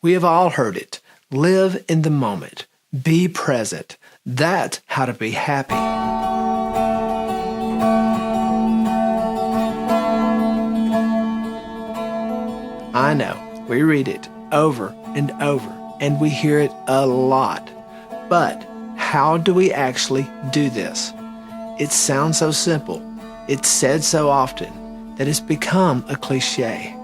We have all heard it. Live in the moment. Be present. That's how to be happy. I know, we read it over and over, and we hear it a lot. But how do we actually do this? It sounds so simple. It's said so often that it's become a cliché.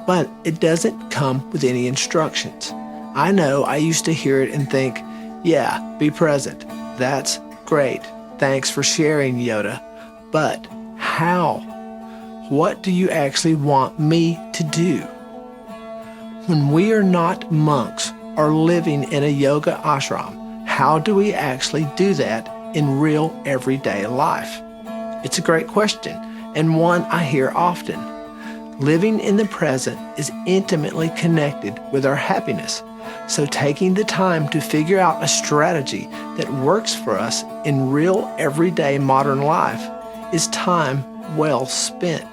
But it doesn't come with any instructions. I know I used to hear it and think, yeah, be present. That's great. Thanks for sharing, Yoda. But how? What do you actually want me to do? When we are not monks or living in a yoga ashram, how do we actually do that in real everyday life? It's a great question, and one I hear often. Living in the present is intimately connected with our happiness. So taking the time to figure out a strategy that works for us in real everyday modern life is time well spent.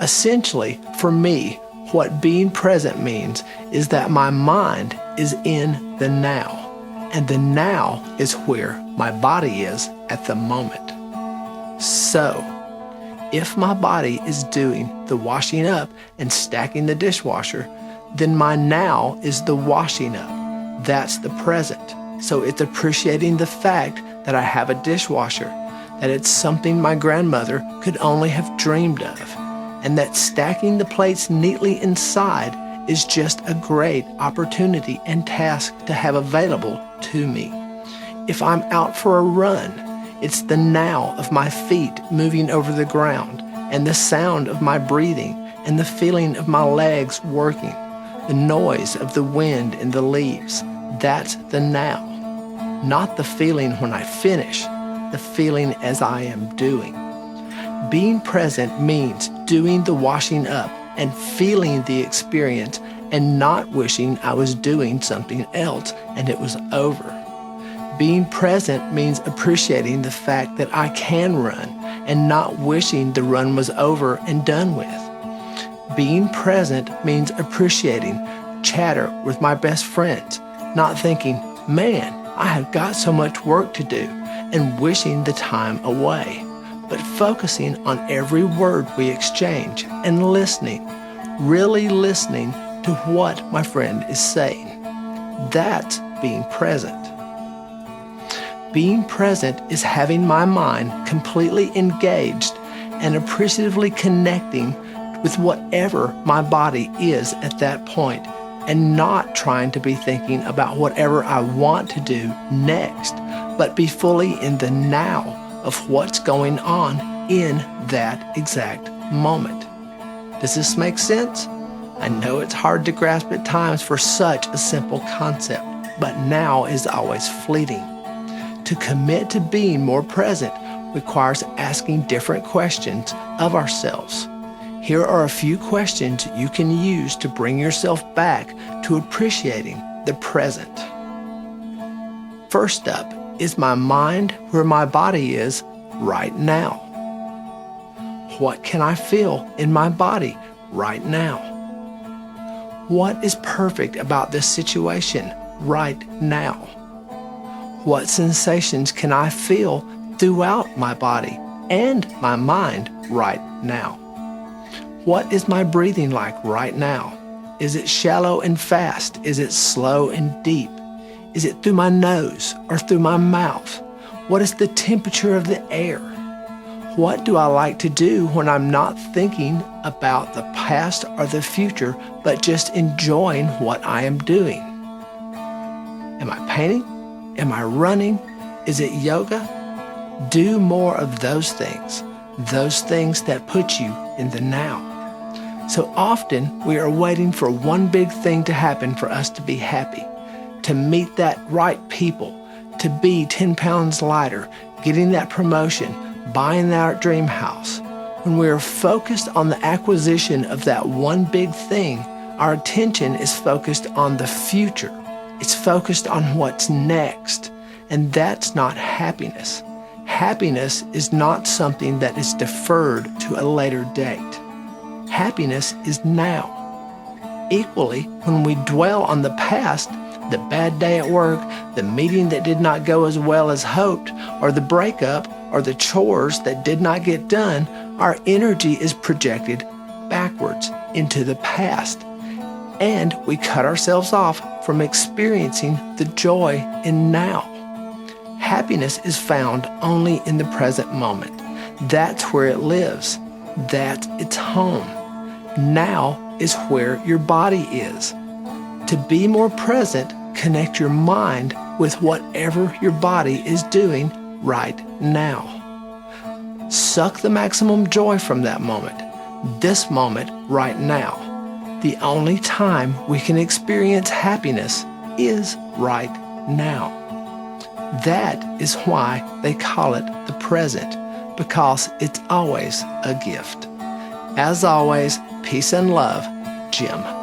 Essentially, for me, what being present means is that my mind is in the now, and the now is where my body is at the moment. So, if my body is doing the washing up and stacking the dishwasher, then my now is the washing up. That's the present. So it's appreciating the fact that I have a dishwasher, that it's something my grandmother could only have dreamed of, and that stacking the plates neatly inside is just a great opportunity and task to have available to me. If I'm out for a run, it's the now of my feet moving over the ground, and the sound of my breathing, and the feeling of my legs working, the noise of the wind in the leaves. That's the now. Not the feeling when I finish, the feeling as I am doing. Being present means doing the washing up and feeling the experience and not wishing I was doing something else and it was over. Being present means appreciating the fact that I can run and not wishing the run was over and done with. Being present means appreciating chatter with my best friends, not thinking, man, I have got so much work to do, and wishing the time away, but focusing on every word we exchange and listening, really listening to what my friend is saying. That's being present. Being present is having my mind completely engaged and appreciatively connecting with whatever my body is at that point, and not trying to be thinking about whatever I want to do next, but be fully in the now of what's going on in that exact moment. Does this make sense? I know it's hard to grasp at times for such a simple concept, but now is always fleeting. To commit to being more present requires asking different questions of ourselves. Here are a few questions you can use to bring yourself back to appreciating the present. First up, is my mind where my body is right now? What can I feel in my body right now? What is perfect about this situation right now? What sensations can I feel throughout my body and my mind right now? What is my breathing like right now? Is it shallow and fast? Is it slow and deep? Is it through my nose or through my mouth? What is the temperature of the air? What do I like to do when I'm not thinking about the past or the future, but just enjoying what I am doing? Am I painting? Am I running? Is it yoga? Do more of those things that put you in the now. So often we are waiting for one big thing to happen for us to be happy, to meet that right people, to be 10 pounds lighter, getting that promotion, buying that dream house. When we are focused on the acquisition of that one big thing, our attention is focused on the future. It's focused on what's next, and that's not happiness. Happiness is not something that is deferred to a later date. Happiness is now. Equally, when we dwell on the past, the bad day at work, the meeting that did not go as well as hoped, or the breakup, or the chores that did not get done, our energy is projected backwards into the past, and we cut ourselves off from experiencing the joy in now. Happiness is found only in the present moment. That's where it lives. That's its home. Now is where your body is. To be more present, connect your mind with whatever your body is doing right now. Suck the maximum joy from that moment, this moment right now. The only time we can experience happiness is right now. That is why they call it the present, because it's always a gift. As always, peace and love, Jim.